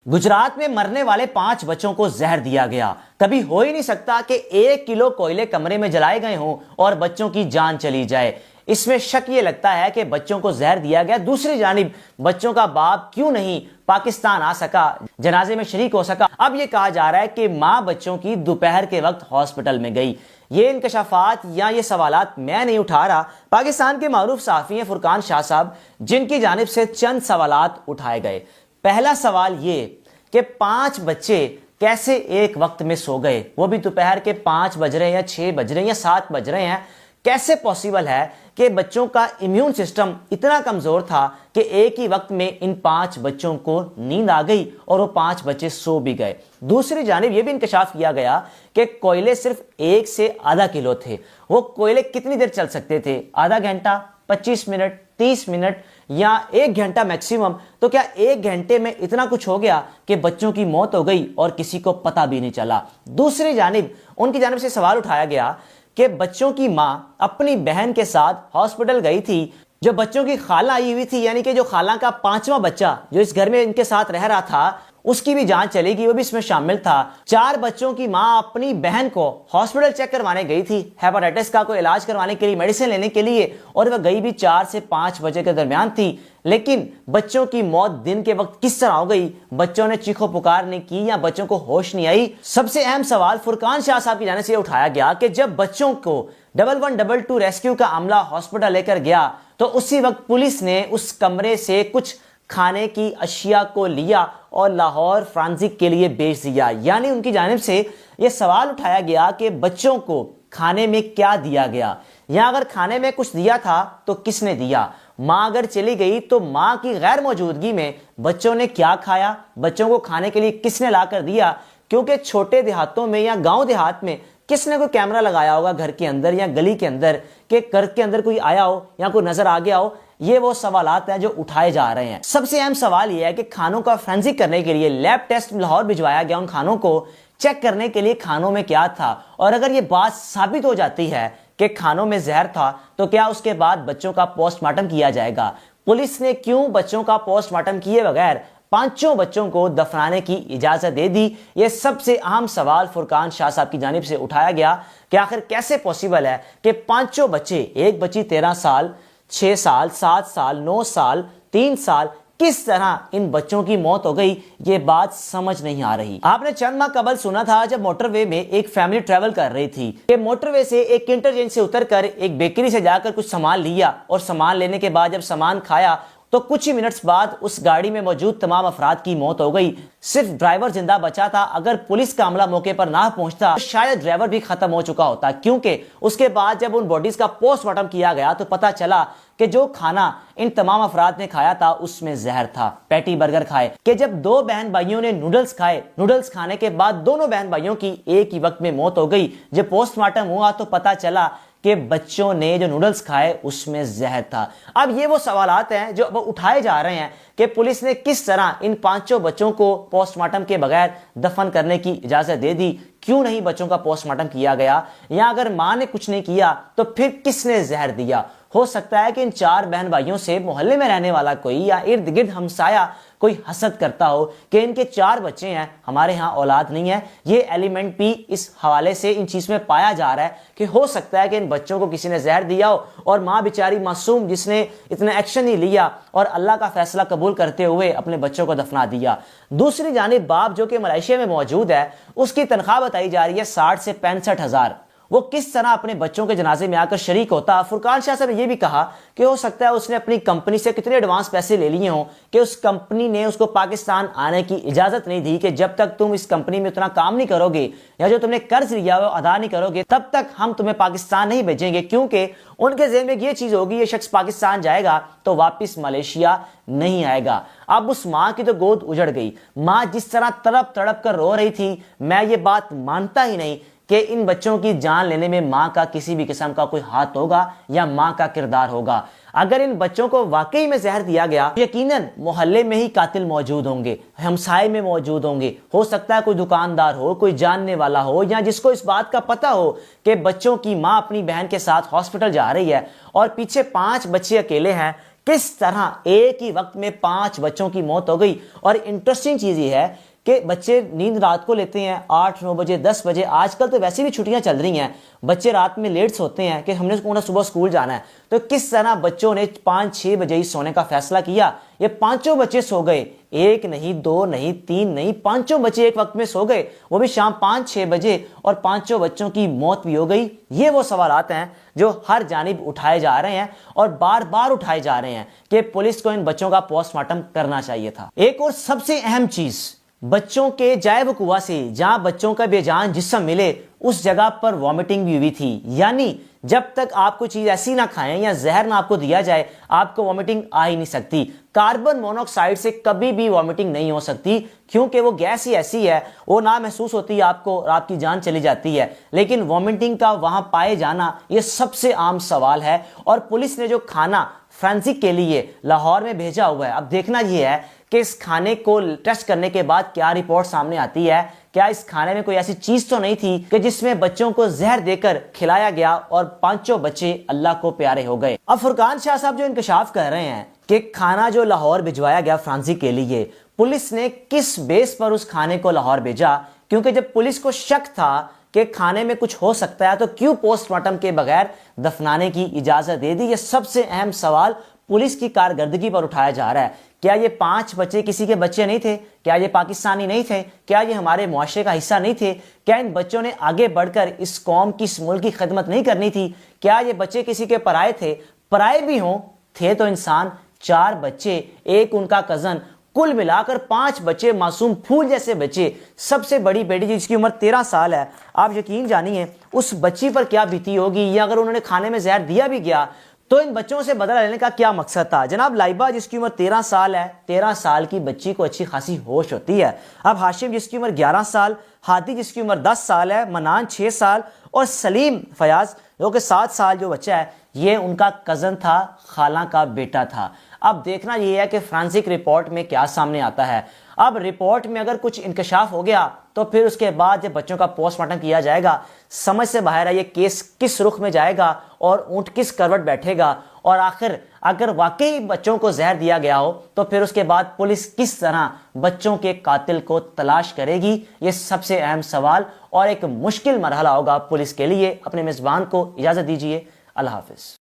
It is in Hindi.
गुजरात में मरने वाले 5 बच्चों को जहर दिया गया। कभी हो ही नहीं सकता कि 1 किलो कोयले कमरे में जलाए गए हों और बच्चों की जान चली जाए। इसमें शक ये लगता है कि बच्चों को जहर दिया गया। दूसरी जानिब बच्चों का बाप क्यों नहीं पाकिस्तान आ सका, जनाजे में शरीक हो सका। अब ये कहा जा रहा है कि मां बच्चों की दोपहर के वक्त हॉस्पिटल में गई। ये इंकशाफात या ये सवालात मैं नहीं उठा रहा, पाकिस्तान के मारूफ सहाफी हैं फुरकान शाह साहब, जिनकी जानिब से चंद सवालात उठाए गए। पहला सवाल ये कि 5 बच्चे कैसे एक वक्त में सो गए, वो भी दोपहर के 5 बज रहे हैं या 6 बज रहे हैं या 7 बज रहे हैं। कैसे पॉसिबल है कि बच्चों का इम्यून सिस्टम इतना कमजोर था कि एक ही वक्त में इन 5 बच्चों को नींद आ गई और वो 5 बच्चे सो भी गए। दूसरी जानिब यह भी इंकशाफ किया गया कि कोयले सिर्फ 1 से आधा किलो थे। वो कोयले कितनी देर चल सकते थे? आधा घंटा, 25 मिनट, 30 मिनट या 1 घंटा मैक्सिमम। तो क्या 1 घंटे में इतना कुछ हो गया कि बच्चों की मौत हो गई और किसी को पता भी नहीं चला? दूसरी जानिब उनकी जानिब से सवाल उठाया गया कि बच्चों की मां अपनी बहन के साथ हॉस्पिटल गई थी। जो बच्चों की खाला आई हुई थी, यानी कि जो खाला का 5वां बच्चा जो इस घर में इनके साथ रह रहा था, उसकी भी जान चलेगी, वो भी इसमें शामिल था। 4 बच्चों की मां अपनी बहन को हॉस्पिटल चेक करवाने गई थी, हेपेटाइटिस का कोई इलाज करवाने के लिए, मेडिसिन लेने के लिए, और वह गई भी 4 से 5 बजे के दरमियान थी। लेकिन बच्चों की मौत दिन के वक्त किस तरह हो गई? बच्चों ने चीखो पुकार नहीं की या बच्चों को होश नहीं आई? सबसे अहम सवाल फुरकान शाह साहब की जाने से उठाया गया कि जब बच्चों को 1122 रेस्क्यू का अमला हॉस्पिटल लेकर गया तो उसी वक्त पुलिस ने उस कमरे से कुछ खाने की अशिया को लिया और लाहौर फ्रांसिक के लिए बेच दिया। यानी उनकी जानिब से यह सवाल उठाया गया कि बच्चों को खाने में क्या दिया गया, या अगर खाने में कुछ दिया था तो किसने दिया? मां अगर चली गई तो मां की गैर मौजूदगी में बच्चों ने क्या खाया, बच्चों को खाने के लिए किसने लाकर दिया? क्योंकि छोटे देहातों में या गांव देहात में किसने कोई कैमरा लगाया होगा घर के अंदर या गली के अंदर कि घर के अंदर कोई आया हो या कोई नजर आ गया हो। ये वो सवालात हैं जो उठाए जा रहे हैं। सबसे अहम सवाल यह है कि खानों का फोरेंसिक करने के लिए लैब टेस्ट लाहौर भिजवाया गया, उन खानों को चेक करने के लिए खानों में क्या था। और अगर ये बात साबित हो जाती है कि खानों में जहर था तो क्या उसके बाद बच्चों का पोस्टमार्टम किया जाएगा? पुलिस ने क्यों बच्चों का पोस्टमार्टम किए बगैर 5 बच्चों को दफनाने की इजाजत दे दी? यह सबसे अहम सवाल फुरकान शाह साहब की जानिब से उठाया गया कि आखिर कैसे पॉसिबल है कि 5 बच्चे, एक बच्ची 13 साल, 6 साल, 7 साल, 9 साल, 3 साल, किस तरह इन बच्चों की मौत हो गई? ये बात समझ नहीं आ रही। आपने चंद माह कबल सुना था जब मोटरवे में एक फैमिली ट्रेवल कर रही थी कि मोटरवे से एक इंटरचेंज से उतरकर एक बेकरी से जाकर कुछ सामान लिया और सामान लेने के बाद जब सामान खाया तो कुछ ही मिनट्स बाद उस गाड़ी में मौजूद तमाम अफराद की मौत हो गई। सिर्फ ड्राइवर जिंदा बचा था। अगर पुलिस का अमला मौके पर ना पहुंचता तो शायद ड्राइवर भी खत्म हो चुका होता, क्योंकि उसके बाद जब उन बॉडीज का पोस्टमार्टम किया गया तो पता चला कि जो खाना इन तमाम अफराद ने खाया था उसमें जहर था। पैटी बर्गर खाए कि जब 2 बहन भाइयों ने नूडल्स खाए, नूडल्स खाने के बाद दोनों बहन भाइयों की एक ही वक्त में मौत हो गई। जब पोस्टमार्टम हुआ तो पता चला कि बच्चों ने जो नूडल्स खाए उसमें जहर था। अब ये वो सवालात हैं जो अब उठाए जा रहे हैं कि पुलिस ने किस तरह इन 5 बच्चों को पोस्टमार्टम के बगैर दफन करने की इजाजत दे दी? क्यों नहीं बच्चों का पोस्टमार्टम किया गया? या अगर मां ने कुछ नहीं किया तो फिर किसने जहर दिया? हो सकता है कि इन 4 बहन भाइयों से मोहल्ले में रहने वाला कोई या इर्द गिर्द हमसाया कोई हसद करता हो कि इनके 4 बच्चे हैं, हमारे यहाँ औलाद नहीं है। ये एलिमेंट भी इस हवाले से इन चीज में पाया जा रहा है कि हो सकता है कि इन बच्चों को किसी ने जहर दिया हो और माँ बेचारी मासूम जिसने इतना एक्शन नहीं लिया और अल्लाह का फैसला कबूल करते हुए अपने बच्चों को दफना दिया। दूसरी जानिब बाप जो कि मलेशिया में मौजूद है, उसकी तनख्वाह बताई जा रही है 60 से 65 हजार। वो किस तरह अपने बच्चों के जनाजे में आकर शरीक होता? फुरकान शाह साहब ने यह भी कहा कि हो सकता है उसने अपनी कंपनी से कितने एडवांस पैसे ले लिए हों कि उस कंपनी ने उसको पाकिस्तान आने की इजाजत नहीं दी कि जब तक तुम इस कंपनी में उतना काम नहीं करोगे या जो तुमने कर्ज लिया हो अदा नहीं करोगे तब तक हम तुम्हें पाकिस्तान नहीं भेजेंगे, क्योंकि उनके ज़हन में ये चीज होगी ये शख्स पाकिस्तान जाएगा तो वापिस मलेशिया नहीं आएगा। अब उस माँ की तो गोद उजड़ गई। माँ जिस तरह तड़प तड़प कर रो रही थी, मैं ये बात मानता ही नहीं कि इन बच्चों की जान लेने में मां का किसी भी किस्म का कोई हाथ होगा या मां का किरदार होगा। अगर इन बच्चों को वाकई में जहर दिया गया यकीनन मोहल्ले में ही कातिल मौजूद होंगे, हमसाये में मौजूद होंगे। हो सकता है कोई दुकानदार हो, कोई जानने वाला हो या जिसको इस बात का पता हो कि बच्चों की मां अपनी बहन के साथ हॉस्पिटल जा रही है और पीछे 5 बच्चे अकेले हैं। किस तरह एक ही वक्त में 5 बच्चों की मौत हो गई। और इंटरेस्टिंग चीज ये है कि बच्चे नींद रात को लेते हैं 8-9 बजे 10 बजे। आजकल तो वैसे भी छुट्टियां चल रही हैं, बच्चे रात में लेट सोते हैं कि हमने सुबह स्कूल जाना है। तो किस तरह बच्चों ने 5-6 बजे ही सोने का फैसला किया। ये पांचों बच्चे सो गए, एक नहीं, दो नहीं, तीन नहीं, पांचों बच्चे एक वक्त में सो गए, वो भी शाम 5-6 बजे, और पांचों बच्चों की मौत भी हो गई। ये वो सवालात हैं जो हर जानिब उठाए जा रहे हैं और बार बार उठाए जा रहे हैं कि पुलिस को इन बच्चों का पोस्टमार्टम करना चाहिए था। एक और सबसे अहम चीज, बच्चों के जाए वकुआ से जहां बच्चों का बेजान जिस्म मिले उस जगह पर वॉमिटिंग भी हुई थी। यानी जब तक आप कोई चीज ऐसी ना खाएं या जहर ना आपको दिया जाए, आपको वॉमिटिंग आ ही नहीं सकती। कार्बन मोनोऑक्साइड से कभी भी वॉमिटिंग नहीं हो सकती, क्योंकि वो गैस ही ऐसी है, वो ना महसूस होती है आपको और आपकी जान चली जाती है। लेकिन वॉमिटिंग का वहां पाए जाना ये सबसे आम सवाल है। और पुलिस ने जो खाना फ्रांसिक के लिए लाहौर में भेजा हुआ है, अब देखना यह है कि इस खाने को टेस्ट करने के बाद क्या रिपोर्ट सामने आती है। क्या इस खाने में कोई ऐसी चीज तो नहीं थी कि जिसमें बच्चों को जहर देकर खिलाया गया और पांचों बच्चे अल्लाह को प्यारे हो गए। अब फुरकान शाह साहब जो इंकशाफ कर रहे हैं कि खाना जो लाहौर भिजवाया गया फ्रांसी के लिए, पुलिस ने किस बेस पर उस खाने को लाहौर भेजा, क्योंकि जब पुलिस को शक था कि खाने में कुछ हो सकता है तो क्यों पोस्टमार्टम के बगैर दफनाने की इजाजत दे दी। ये सबसे अहम सवाल पुलिस की कारकर्दगी पर उठाया जा रहा है। क्या ये 5 बच्चे किसी के बच्चे नहीं थे? क्या ये पाकिस्तानी नहीं थे? क्या ये हमारे मुआशरे का हिस्सा नहीं थे? क्या इन बच्चों ने आगे बढ़कर इस कौम की, इस मुल्क की खिदमत नहीं करनी थी? क्या ये बच्चे किसी के पराए थे? पराए भी हों, थे तो इंसान। 4 बच्चे, एक उनका कजन, कुल मिलाकर 5 बच्चे, मासूम फूल जैसे बच्चे। सबसे बड़ी बेटी जिसकी उम्र 13 साल है, आप यकीन जानिए उस बच्ची पर क्या बीती होगी। या अगर उन्होंने खाने में जहर दिया भी गया तो इन बच्चों से बदला लेने का क्या मकसद था। जनाब लाइबा जिसकी उम्र 13 साल है, 13 साल की बच्ची को अच्छी खासी होश होती है। अब हाशिम जिसकी उम्र 11 साल, हादी जिसकी उम्र 10 साल है, मनान 6 साल और सलीम फयाज जो कि 7 साल जो बच्चा है, ये उनका कजन था, खाला का बेटा था। अब देखना यह है कि फ्रांसिक रिपोर्ट में क्या सामने आता है। अब रिपोर्ट में अगर कुछ इंकशाफ हो गया तो फिर उसके बाद जब बच्चों का पोस्टमार्टम किया जाएगा, समझ से बाहर है ये केस किस रुख में जाएगा और ऊंट किस करवट बैठेगा। और आखिर अगर वाकई बच्चों को जहर दिया गया हो तो फिर उसके बाद पुलिस किस तरह बच्चों के कातिल को तलाश करेगी, ये सबसे अहम सवाल और एक मुश्किल मरहला होगा पुलिस के लिए। अपने मेजबान को इजाजत दीजिए। अल्लाह हाफिज।